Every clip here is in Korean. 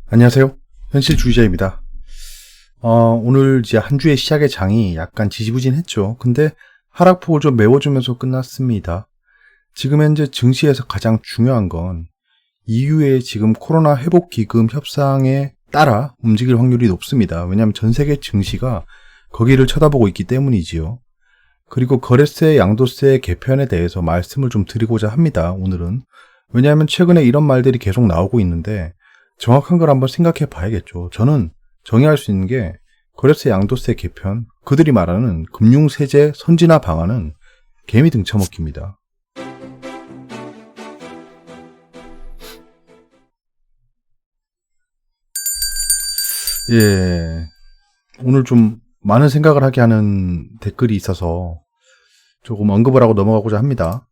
안녕하세요. 현실주의자입니다. 오늘 이제 한 주의 시작의 장이 약간 지지부진했죠. 근데 하락폭을 좀 메워주면서 끝났습니다. 지금 현재 증시에서 가장 중요한 건 EU의 지금 코로나 회복 기금 협상에 따라 움직일 확률이 높습니다. 왜냐하면 전 세계 증시가 거기를 쳐다보고 있기 때문이지요. 그리고 거래세, 양도세 개편에 대해서 말씀을 좀 드리고자 합니다. 오늘은. 왜냐하면 최근에 이런 말들이 계속 나오고 있는데 정확한 걸 한번 생각해 봐야겠죠. 저는 정의할 수 있는 게 거래세, 양도세 개편, 그들이 말하는 금융세제 선진화 방안은 개미 등쳐먹기입니다. 예, 오늘 좀 많은 생각을 하게 하는 댓글이 있어서 조금 언급을 하고 넘어가고자 합니다.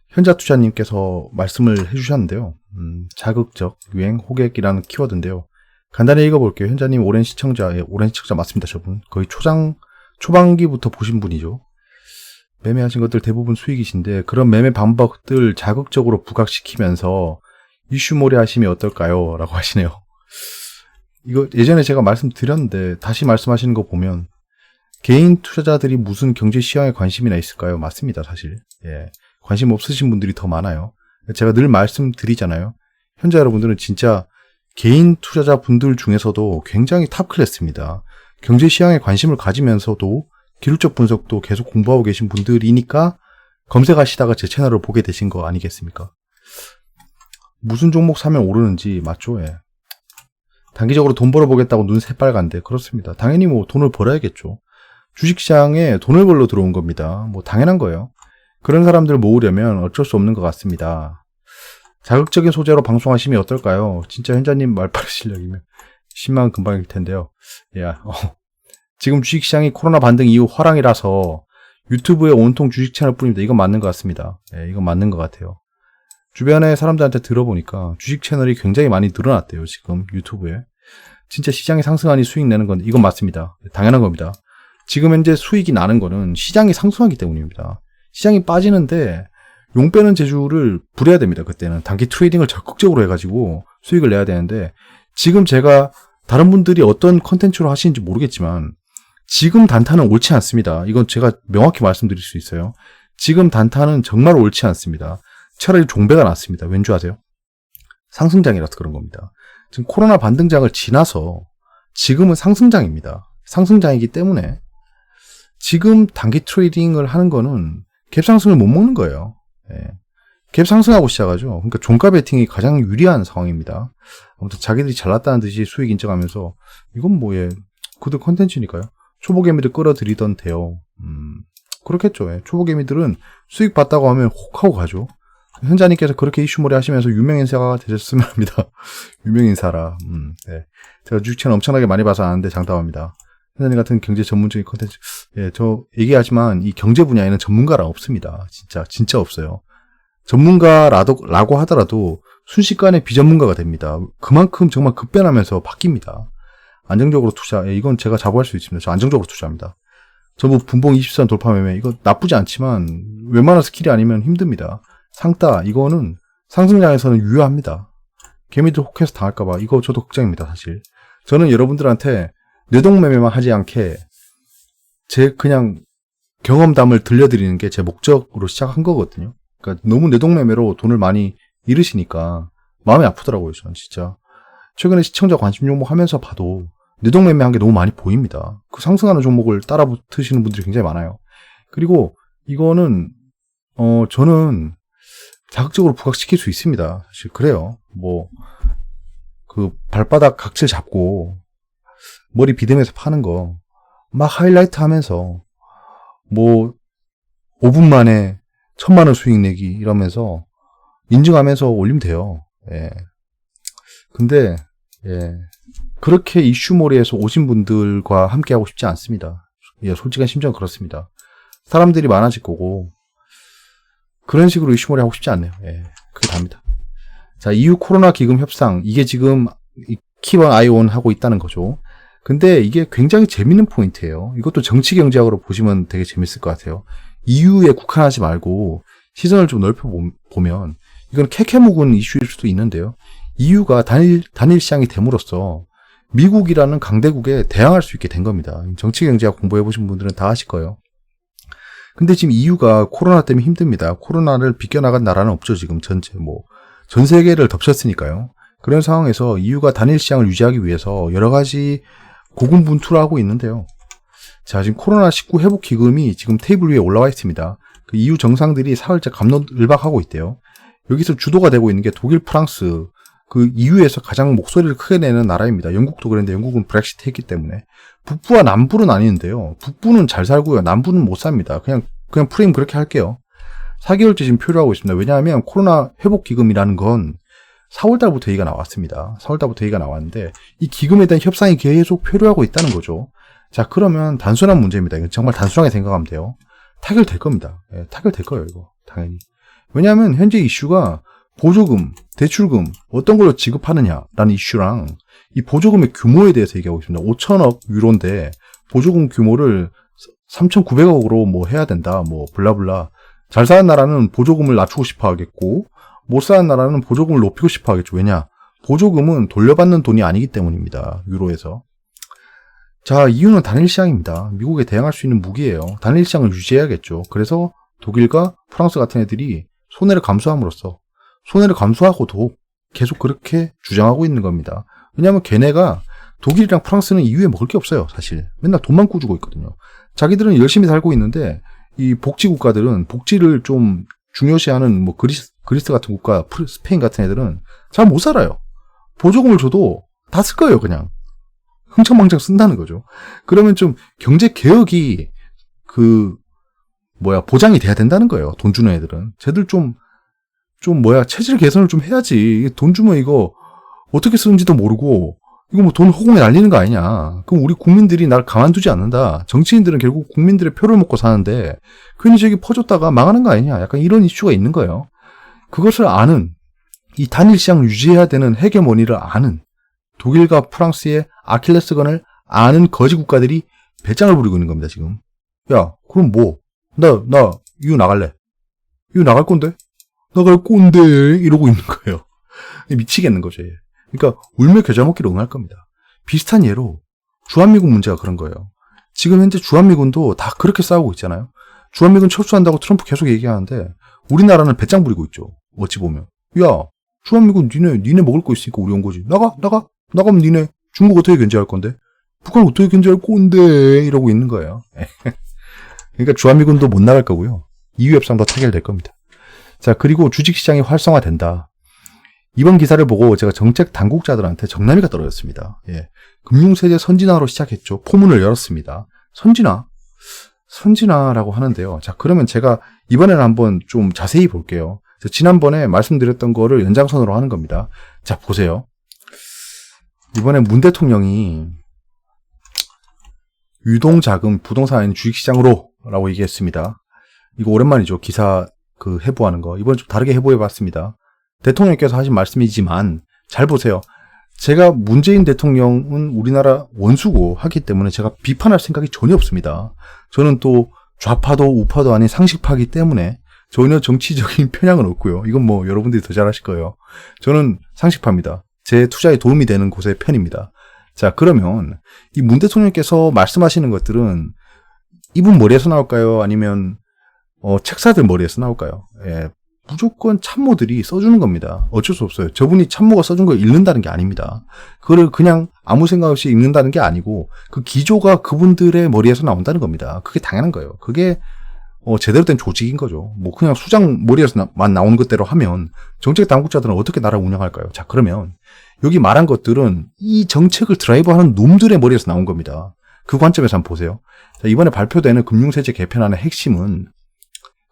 현자투자님께서 말씀을 해주셨는데요. 자극적, 유행, 호객이라는 키워드인데요. 간단히 읽어볼게요. 현자님 오랜 시청자 맞습니다. 저분 거의 초반기부터 보신 분이죠. 매매하신 것들 대부분 수익이신데 그런 매매 방법들 자극적으로 부각시키면서 이슈몰이 하시면 어떨까요? 라고 하시네요. 이거 예전에 제가 말씀드렸는데 다시 말씀하시는 거 보면 개인 투자자들이 무슨 경제 시황에 관심이나 있을까요? 맞습니다. 사실. 예. 관심 없으신 분들이 더 많아요. 제가 늘 말씀드리잖아요. 현재 여러분들은 진짜 개인 투자자분들 중에서도 굉장히 탑 클래스입니다. 경제 시황에 관심을 가지면서도 기술적 분석도 계속 공부하고 계신 분들이니까 검색하시다가 제 채널을 보게 되신 거 아니겠습니까? 무슨 종목 사면 오르는지 맞죠? 예. 단기적으로 돈 벌어보겠다고 눈 새빨간데 그렇습니다. 당연히 뭐 돈을 벌어야겠죠. 주식시장에 돈을 벌러 들어온 겁니다. 뭐 당연한 거예요. 그런 사람들 모으려면 어쩔 수 없는 것 같습니다. 자극적인 소재로 방송하시면 어떨까요? 진짜 현자님 말빨 실력이면 10만 금방일 텐데요. 지금 주식시장이 코로나 반등 이후 화랑이라서 유튜브에 온통 주식 채널 뿐입니다. 이건 맞는 것 같습니다. 예, 이건 맞는 것 같아요. 주변에 사람들한테 들어보니까 주식 채널이 굉장히 많이 늘어났대요. 지금 유튜브에. 진짜 시장이 상승하니 수익 내는 건 이건 맞습니다. 당연한 겁니다. 지금 현재 수익이 나는 거는 시장이 상승하기 때문입니다. 시장이 빠지는데 용 빼는 재주를 부려야 됩니다. 그때는 단기 트레이딩을 적극적으로 해가지고 수익을 내야 되는데 지금 제가 다른 분들이 어떤 컨텐츠로 하시는지 모르겠지만 지금 단타는 옳지 않습니다. 이건 제가 명확히 말씀드릴 수 있어요. 지금 단타는 정말 옳지 않습니다. 차라리 종배가 낫습니다. 왠지 아세요? 상승장이라서 그런 겁니다. 지금 코로나 반등장을 지나서 지금은 상승장입니다. 상승장이기 때문에 지금 단기 트레이딩을 하는 거는 갭상승을 못 먹는 거예요. 예. 갭상승하고 시작하죠. 그러니까 종가 베팅이 가장 유리한 상황입니다. 아무튼 자기들이 잘났다는 듯이 수익 인정하면서 이건 뭐예 그들 컨텐츠니까요. 초보개미들 끌어들이던 대요. 그렇겠죠. 예. 초보개미들은 수익 봤다고 하면 혹 하고 가죠. 현자님께서 그렇게 이슈몰이 하시면서 유명인사가 되셨으면 합니다. 유명인사라. 네. 제가 주식채널 엄청나게 많이 봐서 아는데 장담합니다. 현자님 같은 경제 전문적인 컨텐츠, 예, 저 얘기하지만 이 경제 분야에는 전문가라 없습니다. 진짜 없어요. 전문가라고 하더라도 순식간에 비전문가가 됩니다. 그만큼 정말 급변하면서 바뀝니다. 안정적으로 투자, 예, 이건 제가 자부할 수 있습니다. 저 안정적으로 투자합니다. 저 뭐 분봉 20선 돌파 매매, 이거 나쁘지 않지만 웬만한 스킬이 아니면 힘듭니다. 상따, 이거는 상승장에서는 유효합니다. 개미들 혹해서 당할까봐, 이거 저도 걱정입니다, 사실. 저는 여러분들한테 뇌동매매만 하지 않게 제 그냥 경험담을 들려드리는 게 제 목적으로 시작한 거거든요. 그러니까 너무 뇌동매매로 돈을 많이 잃으시니까 마음이 아프더라고요. 저는 진짜 최근에 시청자 관심 종목 하면서 봐도 뇌동매매한 게 너무 많이 보입니다. 그 상승하는 종목을 따라 붙으시는 분들이 굉장히 많아요. 그리고 이거는 저는 자극적으로 부각시킬 수 있습니다. 사실 그래요. 뭐 그 발바닥 각질 잡고 머리 비듬해서 파는 거 막 하이라이트 하면서 뭐 5분 만에 1,000만 원 수익 내기 이러면서 인증하면서 올리면 돼요. 예. 근데 예. 그렇게 이슈몰이에서 오신 분들과 함께 하고 싶지 않습니다. 예, 솔직한 심정은 그렇습니다. 사람들이 많아질 거고 그런 식으로 이슈몰이 하고 싶지 않네요. 예. 그게 답니다. 자, EU 코로나 기금 협상 이게 지금 키원 아이온 하고 있다는 거죠. 근데 이게 굉장히 재밌는 포인트예요. 이것도 정치 경제학으로 보시면 되게 재밌을 것 같아요. EU에 국한하지 말고 시선을 좀 넓혀 보면 이건 캐캐묵은 이슈일 수도 있는데요. EU가 단일 시장이 됨으로써 미국이라는 강대국에 대항할 수 있게 된 겁니다. 정치 경제학 공부해보신 분들은 다 아실 거예요. 근데 지금 EU가 코로나 때문에 힘듭니다. 코로나를 비껴나간 나라는 없죠. 지금 전 세계를 덮쳤으니까요. 그런 상황에서 EU가 단일 시장을 유지하기 위해서 여러 가지 고군분투를 하고 있는데요. 자, 지금 코로나19 회복 기금이 지금 테이블 위에 올라와 있습니다. 그 EU 정상들이 사흘째 갑론을박하고 있대요. 여기서 주도가 되고 있는 게 독일, 프랑스, 그 EU에서 가장 목소리를 크게 내는 나라입니다. 영국도 그랬는데 영국은 브렉시트 했기 때문에. 북부와 남부는 나뉘는데요. 북부는 잘 살고요. 남부는 못 삽니다. 그냥 프레임 그렇게 할게요. 4개월째 지금 표류하고 있습니다. 왜냐하면 코로나 회복 기금이라는 건 4월달부터 얘기가 나왔습니다. 4월달부터 얘기가 나왔는데 이 기금에 대한 협상이 계속 표류하고 있다는 거죠. 자, 그러면 단순한 문제입니다. 이건 정말 단순하게 생각하면 돼요. 타결될 겁니다. 예, 타결될 거예요, 이거. 당연히. 왜냐하면 현재 이슈가 보조금, 대출금 어떤 걸로 지급하느냐라는 이슈랑 이 보조금의 규모에 대해서 얘기하고 있습니다. 5천억 유로인데 보조금 규모를 3,900억으로 뭐 해야 된다. 뭐 블라블라. 잘 사는 나라는 보조금을 낮추고 싶어 하겠고 못 사는 나라는 보조금을 높이고 싶어 하겠죠. 왜냐? 보조금은 돌려받는 돈이 아니기 때문입니다. 유로에서. 자, 이유는 단일 시장입니다. 미국에 대항할 수 있는 무기예요. 단일 시장을 유지해야겠죠. 그래서 독일과 프랑스 같은 애들이 손해를 감수함으로써 손해를 감수하고도 계속 그렇게 주장하고 있는 겁니다. 왜냐하면 걔네가 독일이랑 프랑스는 EU에 먹을 게 없어요. 사실 맨날 돈만 꾸주고 있거든요. 자기들은 열심히 살고 있는데 이 복지 국가들은 복지를 좀 중요시하는 뭐 그리스 같은 국가, 스페인 같은 애들은 잘 못 살아요. 보조금을 줘도 다 쓸 거예요. 그냥 흥청망청 쓴다는 거죠. 그러면 좀 경제 개혁이 보장이 돼야 된다는 거예요. 돈 주는 애들은. 쟤들 체질 개선을 좀 해야지. 돈 주면 이거 어떻게 쓰는지도 모르고 이거 뭐 돈 허공에 날리는 거 아니냐. 그럼 우리 국민들이 날 가만두지 않는다. 정치인들은 결국 국민들의 표를 먹고 사는데 괜히 저기 퍼줬다가 망하는 거 아니냐. 약간 이런 이슈가 있는 거예요. 그것을 아는, 이 단일 시장을 유지해야 되는 헤게모니를 아는 독일과 프랑스의 아킬레스건을 아는 거지 국가들이 배짱을 부리고 있는 겁니다. 지금. 야, 그럼 뭐? 나 EU 나갈래. EU 나갈 건데? 나갈 꼰대 이러고 있는 거예요. 미치겠는 거죠. 얘. 그러니까 울며 겨자 먹기로 응할 겁니다. 비슷한 예로 주한미군 문제가 그런 거예요. 지금 현재 주한미군도 다 그렇게 싸우고 있잖아요. 주한미군 철수한다고 트럼프 계속 얘기하는데 우리나라는 배짱 부리고 있죠. 어찌 보면. 야, 주한미군 니네 먹을 거 있으니까 우리 온 거지. 나가면 니네 중국 어떻게 견제할 건데? 북한 어떻게 견제할 건데? 이러고 있는 거예요. 그러니까 주한미군도 못 나갈 거고요. EU 협상도 타결될 겁니다. 자, 그리고 주식시장이 활성화된다. 이번 기사를 보고 제가 정책 당국자들한테 정나미가 떨어졌습니다. 예. 금융세제 선진화로 시작했죠. 포문을 열었습니다. 선진화라고 하는데요. 자, 그러면 제가 이번에는 한번 좀 자세히 볼게요. 지난번에 말씀드렸던 거를 연장선으로 하는 겁니다. 자, 보세요. 이번에 문 대통령이 유동자금 부동산 주식시장으로 라고 얘기했습니다. 이거 오랜만이죠. 기사 해부하는 거. 이번 좀 다르게 해부해봤습니다. 대통령께서 하신 말씀이지만 잘 보세요. 제가 문재인 대통령은 우리나라 원수고 하기 때문에 제가 비판할 생각이 전혀 없습니다. 저는 또 좌파도 우파도 아닌 상식파이기 때문에 전혀 정치적인 편향은 없고요. 이건 뭐 여러분들이 더 잘 아실 거예요. 저는 상식파입니다. 제 투자에 도움이 되는 곳의 편입니다. 자, 그러면 이 문 대통령께서 말씀하시는 것들은 이분 머리에서 나올까요? 아니면 책사들 머리에서 나올까요? 예, 무조건 참모들이 써주는 겁니다. 어쩔 수 없어요. 저분이 참모가 써준 걸 읽는다는 게 아닙니다. 그거를 그냥 아무 생각 없이 읽는다는 게 아니고 그 기조가 그분들의 머리에서 나온다는 겁니다. 그게 당연한 거예요. 그게 제대로 된 조직인 거죠. 뭐 그냥 수장 머리에서만 나오는 것대로 하면 정책 당국자들은 어떻게 나라를 운영할까요? 자, 그러면 여기 말한 것들은 이 정책을 드라이브하는 놈들의 머리에서 나온 겁니다. 그 관점에서 한번 보세요. 자, 이번에 발표되는 금융세제 개편안의 핵심은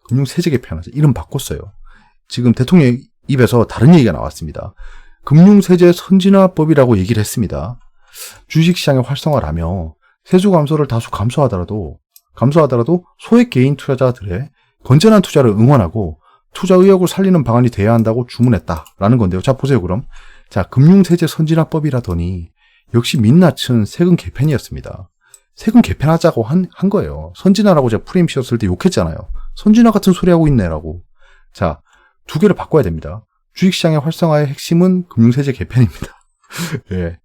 금융세제 개편안, 이름 바꿨어요. 지금 대통령 입에서 다른 얘기가 나왔습니다. 금융세제 선진화법이라고 얘기를 했습니다. 주식시장의 활성화라며 세수 감소를 다소 감소하더라도 소액 개인 투자자들의 건전한 투자를 응원하고 투자 의욕을 살리는 방안이 돼야 한다고 주문했다라는 건데요. 자, 보세요. 그럼 자, 금융세제 선진화법이라더니 역시 민낯은 세금 개편이었습니다. 세금 개편하자고 한 거예요. 선진화라고 제가 프레임 씌웠을 때 욕했잖아요. 선진화 같은 소리 하고 있네라고. 자, 두 개를 바꿔야 됩니다. 주식시장의 활성화의 핵심은 금융세제 개편입니다. 예.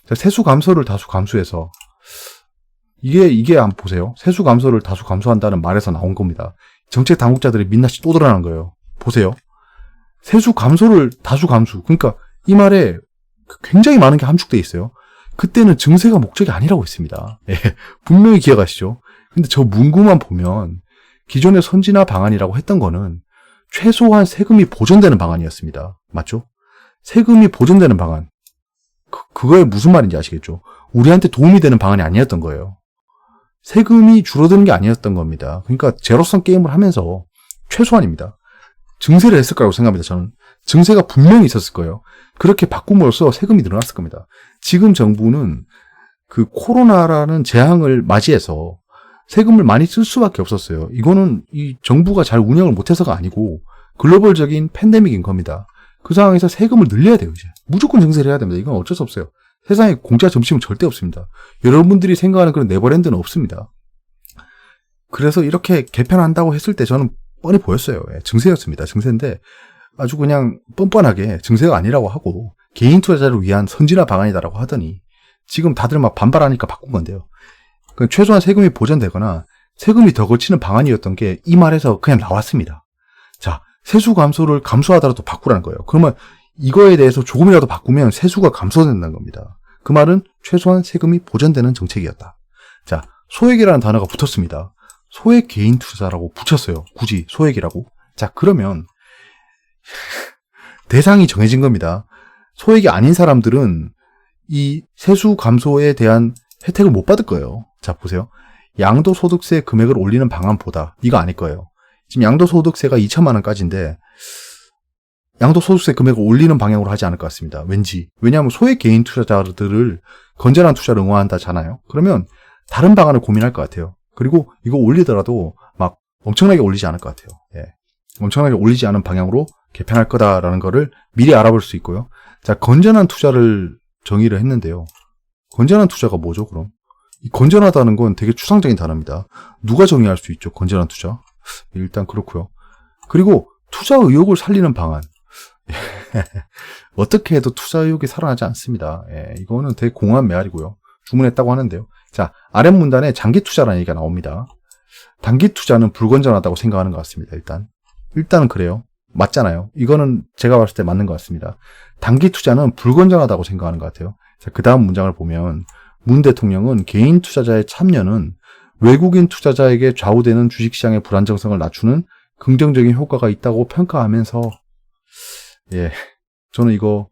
자, 세수 감소를 다수 감수해서 이게 한번 보세요. 세수 감소를 다수 감소한다는 말에서 나온 겁니다. 정책 당국자들이 민낯이 또 드러난 거예요. 보세요. 세수 감소를 다수 감수. 그러니까 이 말에 굉장히 많은 게 함축돼 있어요. 그때는 증세가 목적이 아니라고 했습니다. 예, 분명히 기억하시죠? 근데 저 문구만 보면 기존의 선진화 방안이라고 했던 거는 최소한 세금이 보전되는 방안이었습니다. 맞죠? 세금이 보전되는 방안. 그거에 무슨 말인지 아시겠죠? 우리한테 도움이 되는 방안이 아니었던 거예요. 세금이 줄어드는 게 아니었던 겁니다. 그러니까 제로섬 게임을 하면서 최소한입니다. 증세를 했을 거라고 생각합니다. 저는 증세가 분명히 있었을 거예요. 그렇게 바꿈으로써 세금이 늘어났을 겁니다. 지금 정부는 그 코로나라는 재앙을 맞이해서 세금을 많이 쓸 수밖에 없었어요. 이거는 이 정부가 잘 운영을 못해서가 아니고 글로벌적인 팬데믹인 겁니다. 그 상황에서 세금을 늘려야 돼요. 이제 무조건 증세를 해야 됩니다. 이건 어쩔 수 없어요. 세상에 공짜 점심은 절대 없습니다. 여러분들이 생각하는 그런 네버랜드는 없습니다. 그래서 이렇게 개편한다고 했을 때 저는 뻔히 보였어요. 예, 증세였습니다. 증세인데 아주 그냥 뻔뻔하게 증세가 아니라고 하고 개인 투자자를 위한 선진화 방안이다라고 하더니 지금 다들 막 반발하니까 바꾼 건데요. 최소한 세금이 보전되거나 세금이 더 거치는 방안이었던 게 이 말에서 그냥 나왔습니다. 자, 세수 감소를 감소하더라도 바꾸라는 거예요. 그러면 이거에 대해서 조금이라도 바꾸면 세수가 감소된다는 겁니다. 그 말은 최소한 세금이 보전되는 정책이었다. 자, 소액이라는 단어가 붙었습니다. 소액 개인 투자라고 붙였어요. 굳이 소액이라고. 자, 그러면 대상이 정해진 겁니다. 소액이 아닌 사람들은 이 세수 감소에 대한 혜택을 못 받을 거예요. 자, 보세요. 양도소득세 금액을 올리는 방안보다 이거 아닐 거예요. 지금 양도소득세가 2천만 원까지인데 양도소득세 금액을 올리는 방향으로 하지 않을 것 같습니다. 왠지. 왜냐하면 소액 개인 투자자들을 건전한 투자를 응원한다잖아요. 그러면 다른 방안을 고민할 것 같아요. 그리고 이거 올리더라도 막 엄청나게 올리지 않을 것 같아요. 예. 엄청나게 올리지 않은 방향으로 개편할 거다라는 거를 미리 알아볼 수 있고요. 자, 건전한 투자를 정의를 했는데요. 건전한 투자가 뭐죠, 그럼? 이 건전하다는 건 되게 추상적인 단어입니다. 누가 정의할 수 있죠, 건전한 투자? 일단 그렇고요. 그리고 투자 의욕을 살리는 방안. 어떻게 해도 투자 의욕이 살아나지 않습니다. 예, 이거는 되게 공허한 메아리고요. 주문했다고 하는데요. 자, 아랫문단에 장기 투자라는 얘기가 나옵니다. 단기 투자는 불건전하다고 생각하는 것 같습니다. 일단은 그래요. 맞잖아요. 이거는 제가 봤을 때 맞는 것 같습니다. 단기 투자는 불건전하다고 생각하는 것 같아요. 자, 그 다음 문장을 보면 문 대통령은 개인 투자자의 참여는 외국인 투자자에게 좌우되는 주식시장의 불안정성을 낮추는 긍정적인 효과가 있다고 평가하면서 예, 저는 이거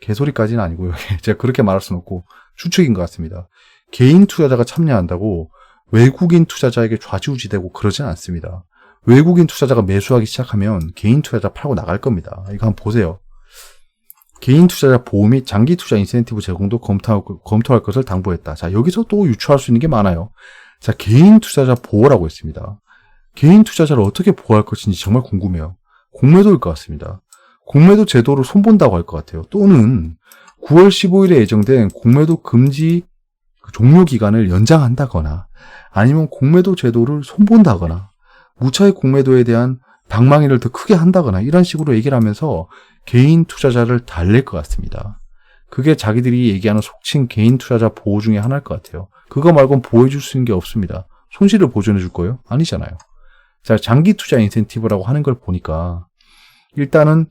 개소리까지는 아니고요. 제가 그렇게 말할 수는 없고 추측인 것 같습니다. 개인 투자자가 참여한다고 외국인 투자자에게 좌지우지되고 그러진 않습니다. 외국인 투자자가 매수하기 시작하면 개인 투자자 팔고 나갈 겁니다. 이거 한번 보세요. 개인 투자자 보호 및 장기 투자 인센티브 제공도 검토할 것을 당부했다. 자, 여기서 또 유추할 수 있는 게 많아요. 자, 개인 투자자 보호라고 했습니다. 개인 투자자를 어떻게 보호할 것인지 정말 궁금해요. 공매도일 것 같습니다. 공매도 제도를 손본다고 할 것 같아요. 또는 9월 15일에 예정된 공매도 금지 종료 기간을 연장한다거나 아니면 공매도 제도를 손본다거나 무차익 공매도에 대한 방망이를 더 크게 한다거나 이런 식으로 얘기를 하면서 개인 투자자를 달랠 것 같습니다. 그게 자기들이 얘기하는 속칭 개인 투자자 보호 중에 하나일 것 같아요. 그거 말고는 보호해 줄 수 있는 게 없습니다. 손실을 보전해 줄 거예요? 아니잖아요. 자, 장기 투자 인센티브라고 하는 걸 보니까 일단은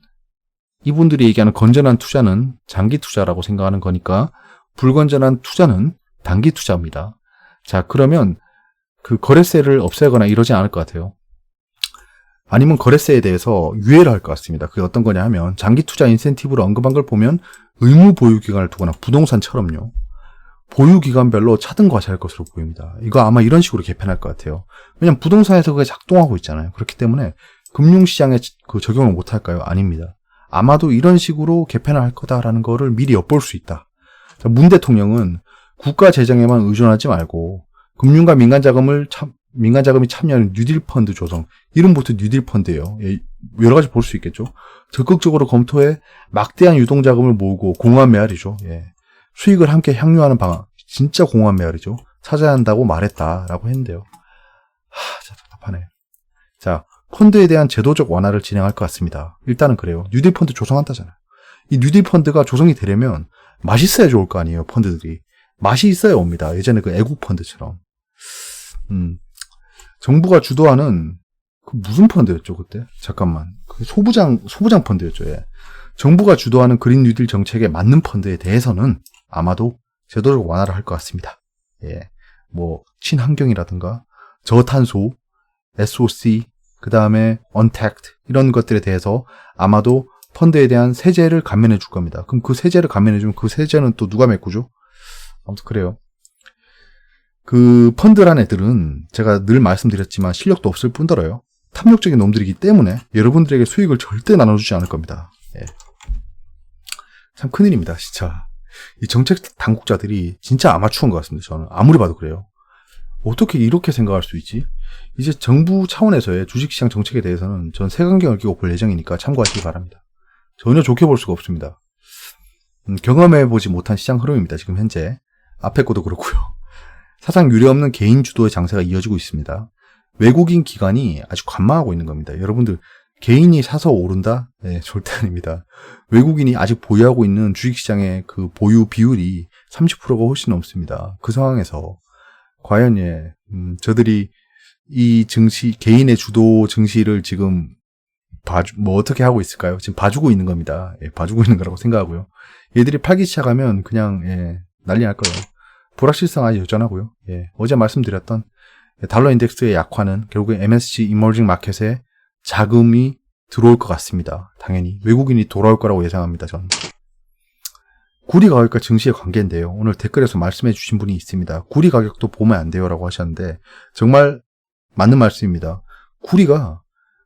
이분들이 얘기하는 건전한 투자는 장기 투자라고 생각하는 거니까 불건전한 투자는 단기 투자입니다. 자, 그러면 그 거래세를 없애거나 이러지 않을 것 같아요. 아니면 거래세에 대해서 유예를 할 것 같습니다. 그게 어떤 거냐 하면 장기 투자 인센티브를 언급한 걸 보면 의무 보유 기간을 두거나 부동산처럼요. 보유 기간별로 차등 과세할 것으로 보입니다. 이거 아마 이런 식으로 개편할 것 같아요. 왜냐면 부동산에서 그게 작동하고 있잖아요. 그렇기 때문에 금융시장에 그 적용을 못 할까요? 아닙니다. 아마도 이런 식으로 개편을 할 거다라는 거를 미리 엿볼 수 있다. 자, 문 대통령은 국가 재정에만 의존하지 말고 금융과 민간 자금이 참여하는 뉴딜 펀드 조성, 이름부터 뉴딜 펀드예요. 예, 여러 가지 볼 수 있겠죠. 적극적으로 검토해 막대한 유동 자금을 모으고 공허한 메아리죠. 예. 수익을 함께 향유하는 방안, 진짜 공허한 메아리죠. 찾아야 한다고 말했다라고 했는데요. 자, 답답하네. 자, 펀드에 대한 제도적 완화를 진행할 것 같습니다. 일단은 그래요. 뉴딜 펀드 조성한다잖아요. 이 뉴딜 펀드가 조성이 되려면 맛있어야 좋을 거 아니에요, 펀드들이. 맛이 있어야 옵니다. 예전에 그 애국 펀드처럼. 정부가 주도하는 그 무슨 펀드였죠, 그때? 잠깐만. 그 소부장 펀드였죠, 예. 정부가 주도하는 그린 뉴딜 정책에 맞는 펀드에 대해서는 아마도 제도적 완화를 할 것 같습니다. 예. 뭐, 친환경이라든가, 저탄소, SOC, 그 다음에 언택트, 이런 것들에 대해서 아마도 펀드에 대한 세제를 감면해 줄 겁니다. 그럼 그 세제를 감면해 주면 그 세제는 또 누가 메꾸죠? 아무튼 그래요. 그 펀드란 애들은 제가 늘 말씀드렸지만 실력도 없을 뿐더러요. 탐욕적인 놈들이기 때문에 여러분들에게 수익을 절대 나눠주지 않을 겁니다. 예. 참 큰일입니다, 진짜. 이 정책 당국자들이 진짜 아마추어인 것 같습니다. 저는 아무리 봐도 그래요. 어떻게 이렇게 생각할 수 있지? 이제 정부 차원에서의 주식시장 정책에 대해서는 전 색안경을 끼고 볼 예정이니까 참고하시기 바랍니다. 전혀 좋게 볼 수가 없습니다. 경험해보지 못한 시장 흐름입니다. 지금 현재. 앞에 것도 그렇고요. 사상 유례없는 개인 주도의 장세가 이어지고 있습니다. 외국인 기관이 아주 관망하고 있는 겁니다. 여러분들 개인이 사서 오른다? 네, 절대 아닙니다. 외국인이 아직 보유하고 있는 주식시장의 그 보유 비율이 30%가 훨씬 넘습니다. 그 상황에서 과연 저들이 이 증시, 개인의 주도 증시를 지금 뭐 어떻게 하고 있을까요? 지금 봐주고 있는 겁니다. 예, 봐주고 있는 거라고 생각하고요. 얘들이 팔기 시작하면 그냥 난리 날 거예요. 불확실성 아주 여전하고요. 예, 어제 말씀드렸던 달러 인덱스의 약화는 결국에 MSCI 이머징 마켓에 자금이 들어올 것 같습니다. 당연히 외국인이 돌아올 거라고 예상합니다. 저는. 구리 가격과 증시의 관계인데요. 오늘 댓글에서 말씀해 주신 분이 있습니다. 구리 가격도 보면 안 돼요 라고 하셨는데 정말 맞는 말씀입니다. 구리가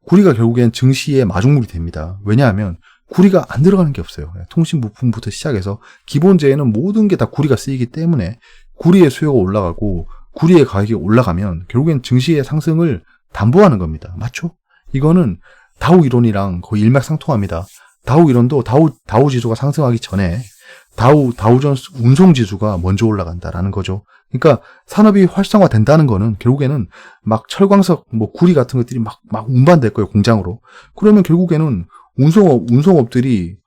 결국엔 증시의 마중물이 됩니다. 왜냐하면 구리가 안 들어가는 게 없어요. 통신 부품부터 시작해서 기본재에는 모든 게 다 구리가 쓰이기 때문에 구리의 수요가 올라가고 구리의 가격이 올라가면 결국엔 증시의 상승을 담보하는 겁니다. 맞죠? 이거는 다우 이론이랑 거의 일맥상통합니다. 다우 이론도 다우 지수가 상승하기 전에 다우존스 운송 지수가 먼저 올라간다라는 거죠. 그러니까 산업이 활성화된다는 거는 결국에는 막 철광석, 뭐 구리 같은 것들이 막 운반될 거예요, 공장으로. 그러면 결국에는 운송업들이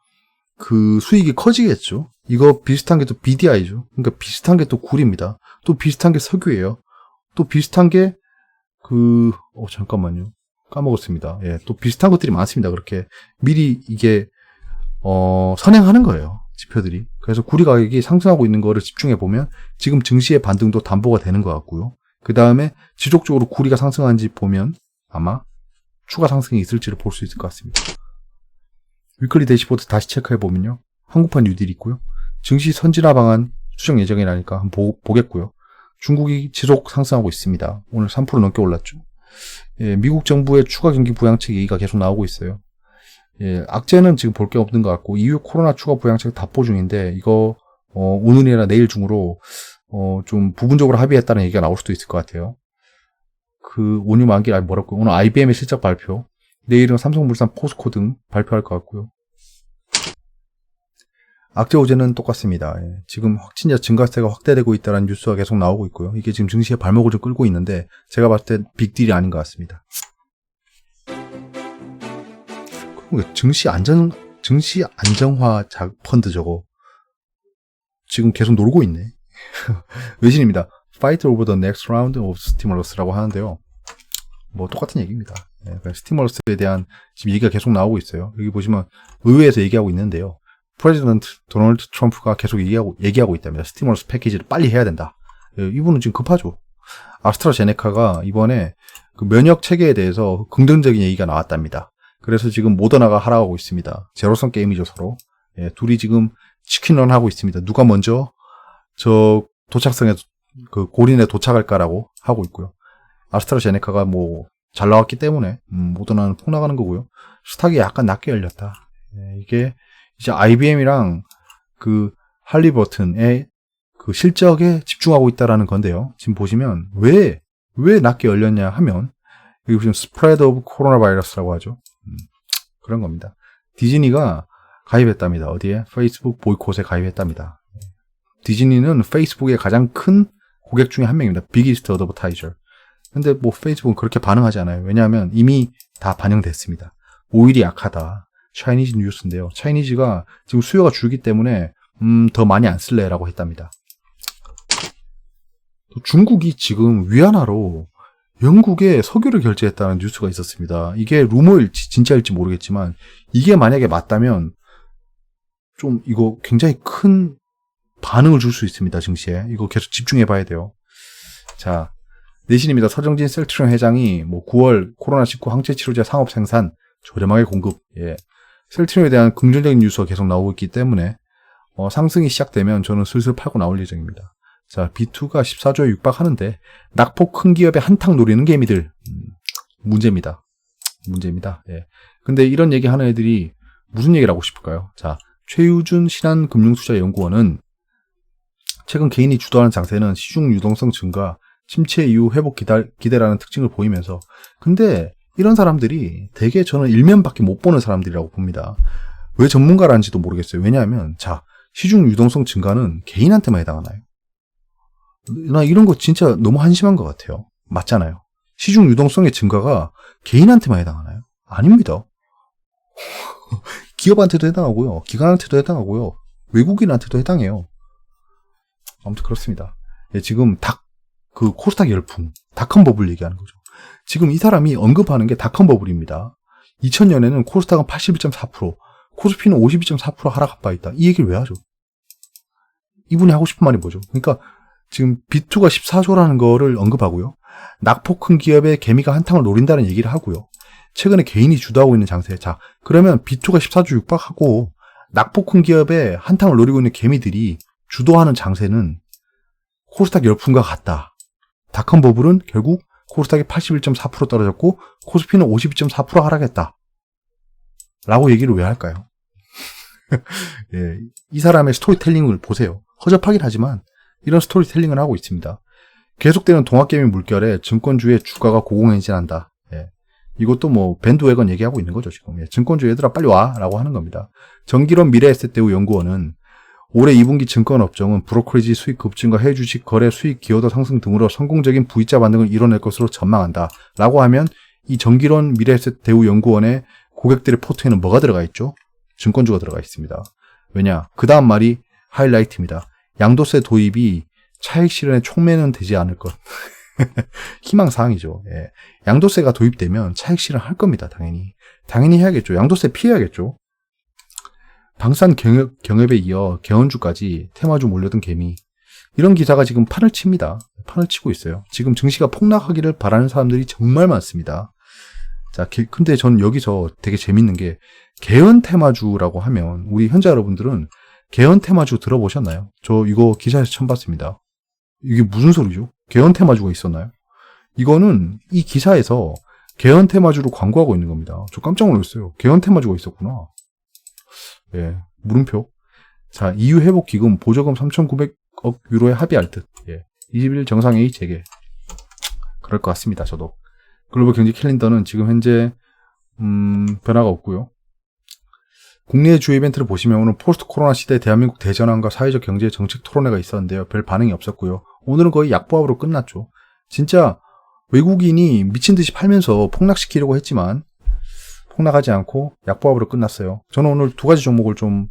그 수익이 커지겠죠. 이거 비슷한 게 또 BDI죠. 그러니까 비슷한 게 또 구리입니다. 또 비슷한 게 석유예요. 또 비슷한 게 잠깐만요. 까먹었습니다. 예, 또 비슷한 것들이 많습니다. 그렇게 미리 이게 선행하는 거예요. 지표들이. 그래서 구리 가격이 상승하고 있는 거를 집중해 보면 지금 증시의 반등도 담보가 되는 것 같고요. 그 다음에 지속적으로 구리가 상승하는지 보면 아마 추가 상승이 있을지를 볼 수 있을 것 같습니다. 위클리 대시보드 다시 체크해 보면요. 한국판 뉴딜이 있고요. 증시 선진화 방안 수정 예정이라니까 한번 보겠고요. 중국이 지속 상승하고 있습니다. 오늘 3% 넘게 올랐죠. 예, 미국 정부의 추가 경기 부양책 얘기가 계속 나오고 있어요. 예, 악재는 지금 볼 게 없는 것 같고 EU 코로나 추가 부양책 답보 중인데 이거 오늘이나 내일 중으로 좀 부분적으로 합의했다는 얘기가 나올 수도 있을 것 같아요. 그 온유 만기 뭐라고 오늘 IBM의 실적 발표, 내일은 삼성물산, 포스코 등 발표할 것 같고요. 악재 호재는 똑같습니다. 예, 지금 확진자 증가세가 확대되고 있다는 뉴스가 계속 나오고 있고요. 이게 지금 증시의 발목을 좀 끌고 있는데 제가 봤을 때 빅딜이 아닌 것 같습니다. 증시 안정화 펀드 저거 지금 계속 놀고 있네. 외신입니다. Fight over the next round of stimulus라고 하는데요. 뭐 똑같은 얘기입니다. 네, 스티뮬러스에 대한 지금 얘기가 계속 나오고 있어요. 여기 보시면 의회에서 얘기하고 있는데요. 프레지던트 도널드 트럼프가 계속 얘기하고 있답니다. 스티뮬러스 패키지를 빨리 해야 된다. 이분은 지금 급하죠. 아스트라제네카가 이번에 그 면역 체계에 대해서 긍정적인 얘기가 나왔답니다. 그래서 지금 모더나가 하라고 하고 있습니다. 제로섬 게임이죠, 서로. 예, 둘이 지금 치킨런 하고 있습니다. 누가 먼저 저 도착성에 그 고린에 도착할까라고 하고 있고요. 아스트라제네카가 뭐 잘 나왔기 때문에 모더나는 폭 나가는 거고요. 스탁이 약간 낮게 열렸다. 예, 이게 이제 IBM이랑 그 할리버튼의 그 실적에 집중하고 있다라는 건데요. 지금 보시면 왜 낮게 열렸냐 하면 여기 보시면 스프레드 오브 코로나 바이러스라고 하죠. 그런 겁니다. 디즈니가 가입했답니다. 어디에? 페이스북 보이콧에 가입했답니다. 디즈니는 페이스북의 가장 큰 고객 중에 한 명입니다. 비기스트 어드버타이저. 근데 뭐 페이스북은 그렇게 반응하지 않아요. 왜냐하면 이미 다 반영됐습니다. 오일이 약하다. 차이니즈 뉴스인데요. 차이니즈가 지금 수요가 줄기 때문에 더 많이 안 쓸래라고 했답니다. 중국이 지금 위안화로 영국에 석유를 결제했다는 뉴스가 있었습니다. 이게 루머일지 진짜일지 모르겠지만 이게 만약에 맞다면 좀 이거 굉장히 큰 반응을 줄 수 있습니다. 증시에. 이거 계속 집중해 봐야 돼요. 자, 내신입니다. 서정진 셀트리온 회장이 뭐 9월 코로나19 항체 치료제 상업 생산 저렴하게 공급. 예. 셀트리온에 대한 긍정적인 뉴스가 계속 나오고 있기 때문에 상승이 시작되면 저는 슬슬 팔고 나올 예정입니다. 자, B2가 14조에 육박하는데 낙폭 큰 기업에 한탕 노리는 개미들. 문제입니다. 문제입니다. 예. 근데 이런 얘기 하는 애들이 무슨 얘기를 하고 싶을까요? 자, 최유준 신한금융투자연구원은 최근 개인이 주도하는 장세는 시중 유동성 증가, 침체 이후 회복 기대라는 특징을 보이면서 근데 이런 사람들이 대개 저는 일면밖에 못 보는 사람들이라고 봅니다. 왜 전문가라는지도 모르겠어요. 왜냐하면 자, 시중 유동성 증가는 개인한테만 해당하나요? 나 이런 거 진짜 너무 한심한 것 같아요. 맞잖아요. 시중 유동성의 증가가 개인한테만 해당하나요? 아닙니다. 기업한테도 해당하고요. 기관한테도 해당하고요. 외국인한테도 해당해요. 아무튼 그렇습니다. 예, 지금 그 코스닥 열풍, 닷컴 버블 얘기하는 거죠. 지금 이 사람이 언급하는 게 닷컴 버블입니다. 2000년에는 코스닥은 81.4%, 코스피는 52.4% 하락한 바 있다. 이 얘기를 왜 하죠? 이분이 하고 싶은 말이 뭐죠? 그러니까 지금 B2가 14조라는 거를 언급하고요. 낙폭 큰 기업의 개미가 한탕을 노린다는 얘기를 하고요. 최근에 개인이 주도하고 있는 장세. 자, 그러면 B2가 14조 육박하고 낙폭 큰 기업의 한탕을 노리고 있는 개미들이 주도하는 장세는 코스닥 열풍과 같다. 닷컴 버블은 결국 코스닥이 81.4% 떨어졌고 코스피는 52.4% 하락했다. 라고 얘기를 왜 할까요? 예, 이 사람의 스토리텔링을 보세요. 허접하긴 하지만 이런 스토리텔링을 하고 있습니다. 계속되는 동학개미 물결에 증권주의 주가가 고공행진한다. 예, 이것도 뭐 밴드웨건 얘기하고 있는 거죠. 지금. 예, 증권주 얘들아 빨리 와 라고 하는 겁니다. 정기론 미래에셋대우 연구원은 올해 2분기 증권업종은 브로커리지 수익 급증과 해외 주식 거래 수익 기여도 상승 등으로 성공적인 V자 반등을 이뤄낼 것으로 전망한다. 라고 하면 이 정기론 미래에셋대우 연구원의 고객들의 포트에는 뭐가 들어가 있죠? 증권주가 들어가 있습니다. 왜냐? 그 다음 말이 하이라이트입니다. 양도세 도입이 차익 실현에 촉매는 되지 않을 것. 희망사항이죠. 예. 양도세가 도입되면 차익 실현할 겁니다. 당연히. 당연히 해야겠죠. 양도세 피해야겠죠. 방산 경협에 이어 개헌주까지 테마주 몰려든 개미. 이런 기사가 지금 판을 칩니다. 판을 치고 있어요. 지금 증시가 폭락하기를 바라는 사람들이 정말 많습니다. 자, 근데 전 여기서 되게 재밌는 게 개헌 테마주라고 하면 우리 현자 여러분들은 개헌 테마주 들어보셨나요? 저 이거 기사에서 처음 봤습니다. 이게 무슨 소리죠? 개헌 테마주가 있었나요? 이거는 이 기사에서 개헌 테마주로 광고하고 있는 겁니다. 저 깜짝 놀랐어요. 개헌 테마주가 있었구나. 예, 물음표. 자, EU 회복 기금 보조금 3,900억 유로에 합의할 듯. 예, 20일 정상회의 재개. 그럴 것 같습니다. 저도. 글로벌 경제 캘린더는 지금 현재 변화가 없고요. 국내 주요 이벤트를 보시면 오늘 포스트 코로나 시대 대한민국 대전환과 사회적 경제 정책 토론회가 있었는데요. 별 반응이 없었고요. 오늘은 거의 약보합으로 끝났죠. 진짜 외국인이 미친 듯이 팔면서 폭락시키려고 했지만 폭락하지 않고 약보합으로 끝났어요. 저는 오늘 두 가지 종목을 좀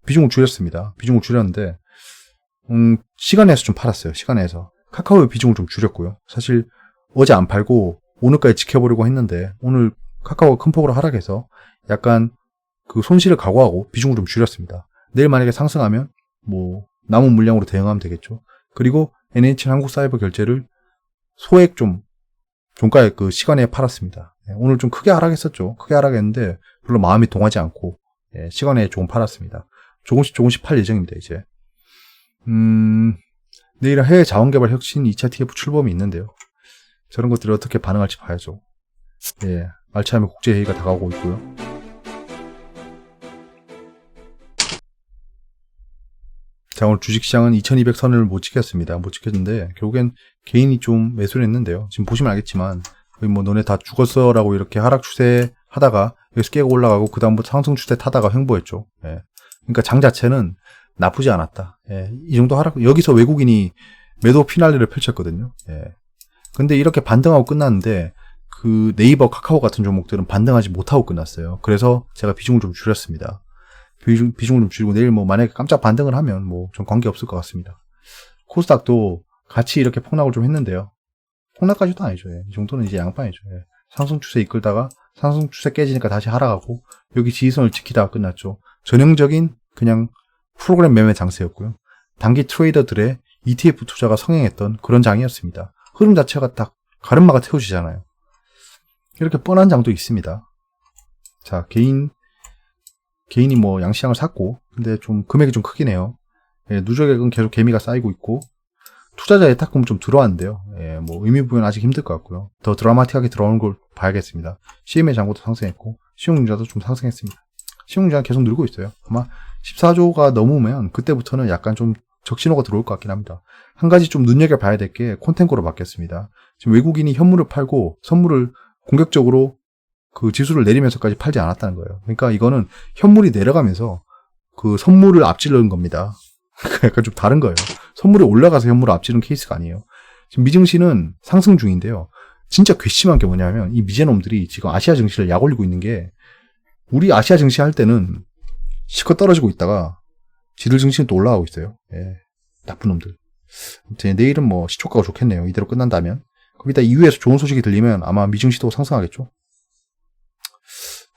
비중을 줄였습니다. 비중을 줄였는데 시간에서 좀 팔았어요. 시간에서 카카오의 비중을 좀 줄였고요. 사실 어제 안 팔고 오늘까지 지켜보려고 했는데 오늘 카카오가 큰 폭으로 하락해서 약간 그 손실을 각오하고 비중을 좀 줄였습니다. 내일 만약에 상승하면 뭐 남은 물량으로 대응하면 되겠죠. 그리고 NH 한국사이버 결제를 소액 좀 종가의 그 시간에 팔았습니다. 오늘 좀 크게 하락했었죠. 크게 하락했는데 별로 마음이 동하지 않고 시간에 조금 팔았습니다. 조금씩 팔 예정입니다. 이제 내일은 해외 자원개발 혁신 2차 TF 출범이 있는데요. 저런 것들이 어떻게 반응할지 봐야죠. 예, 알츠하이머 국제회의가 다가오고 있고요. 자, 오늘 주식시장은 2200선을 못 지켰습니다. 못 지켰는데 결국엔 개인이 좀 매수를 했는데요. 지금 보시면 알겠지만 거의 뭐 너네 다 죽었어 라고 이렇게 하락 추세 하다가 여기서 깨고 올라가고 그 다음부터 상승 추세 타다가 횡보했죠. 예. 그러니까 장 자체는 나쁘지 않았다. 예. 이 정도 하락, 여기서 외국인이 매도 피날레를 펼쳤거든요. 예. 근데 이렇게 반등하고 끝났는데 그 네이버, 카카오 같은 종목들은 반등하지 못하고 끝났어요. 그래서 제가 비중을 좀 줄였습니다. 비중을 좀 줄이고 내일 뭐 만약에 깜짝 반등을 하면 뭐 좀 관계없을 것 같습니다. 코스닥도 같이 이렇게 폭락을 좀 했는데요. 폭락까지도 아니죠. 이 정도는 이제 양반이죠. 상승 추세 이끌다가 상승 추세 깨지니까 다시 하락하고 여기 지지선을 지키다가 끝났죠. 전형적인 그냥 프로그램 매매 장세였고요. 단기 트레이더들의 ETF 투자가 성행했던 그런 장이었습니다. 흐름 자체가 딱 가르마가 태워지잖아요. 이렇게 뻔한 장도 있습니다. 자, 개인이 뭐 양시장을 샀고, 근데 좀 금액이 좀 크긴 해요. 누적액은 계속 개미가 쌓이고 있고, 투자자 예탁금 좀 들어왔는데요. 뭐 의미 부여는 아직 힘들 것 같고요. 더 드라마틱하게 들어오는 걸 봐야겠습니다. CMA 잔고도 상승했고, 신용융자도 좀 상승했습니다. 신용융자는 계속 늘고 있어요. 아마 14조가 넘으면 그때부터는 약간 좀 적신호가 들어올 것 같긴 합니다. 한 가지 좀 눈여겨봐야 될 게 콘텐코로 바뀌었습니다. 지금 외국인이 현물을 팔고 선물을 공격적으로 그 지수를 내리면서까지 팔지 않았다는 거예요. 그러니까 이거는 현물이 내려가면서 그 선물을 앞지르는 겁니다. 약간 좀 다른 거예요. 선물이 올라가서 현물을 앞지르는 케이스가 아니에요. 지금 미증시는 상승 중인데요. 진짜 괘씸한 게 뭐냐면 이 미제놈들이 지금 아시아 증시를 약 올리고 있는 게 우리 아시아 증시 할 때는 실컷 떨어지고 있다가 지들 증시는 또 올라가고 있어요. 나쁜 놈들. 아무튼 내일은 뭐 시초가가 좋겠네요. 이대로 끝난다면. 거기다 이후에서 좋은 소식이 들리면 아마 미증시도 상승하겠죠.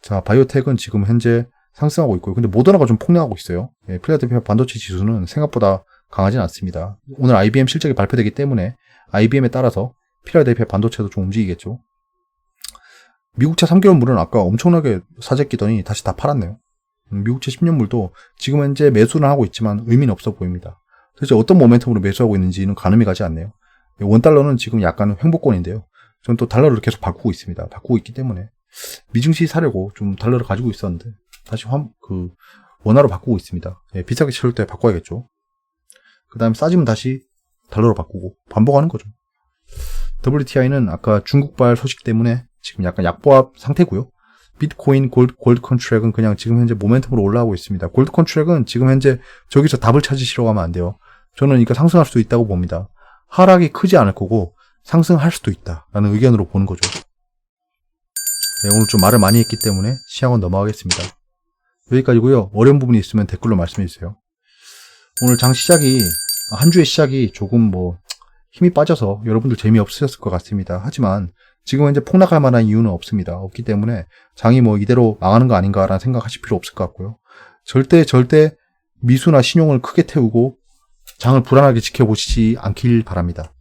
자, 바이오텍은 지금 현재 상승하고 있고요. 근데 모더나가 좀 폭락하고 있어요. 필라델피아 반도체 지수는 생각보다 강하진 않습니다. 오늘 IBM 실적이 발표되기 때문에 IBM에 따라서 필라델피아 반도체도 좀 움직이겠죠. 미국차 3개월물은 아까 엄청나게 사재 끼더니 다시 다 팔았네요. 미국차 10년물도 지금 현재 매수는 하고 있지만 의미는 없어 보입니다. 도대체 어떤 모멘텀으로 매수하고 있는지는 가늠이 가지 않네요. 원달러는 지금 약간 횡보권인데요. 저는 또 달러를 계속 바꾸고 있습니다. 바꾸고 있기 때문에 미증시 사려고 좀 달러를 가지고 있었는데 다시 원화로 바꾸고 있습니다. 비싸게 치를 때 바꿔야겠죠. 그 다음에 싸지면 다시 달러로 바꾸고 반복하는 거죠. WTI는 아까 중국발 소식 때문에 지금 약간 약보합 상태고요. 비트코인, 골드 컨트랙은 그냥 지금 현재 모멘텀으로 올라가고 있습니다. 골드 컨트랙은 지금 현재 저기서 답을 찾으시려고 하면 안 돼요. 저는 이거 상승할 수도 있다고 봅니다. 하락이 크지 않을 거고 상승할 수도 있다라는 의견으로 보는 거죠. 오늘 좀 말을 많이 했기 때문에 시향은 넘어가겠습니다. 여기까지고요. 어려운 부분이 있으면 댓글로 말씀해 주세요. 오늘 한 주의 시작이 조금 뭐 힘이 빠져서 여러분들 재미없으셨을 것 같습니다. 하지만 지금 현재 폭락할 만한 이유는 없기 때문에 장이 뭐 이대로 망하는 거 아닌가라는 생각하실 필요 없을 것 같고요. 절대 미수나 신용을 크게 태우고 장을 불안하게 지켜보시지 않길 바랍니다.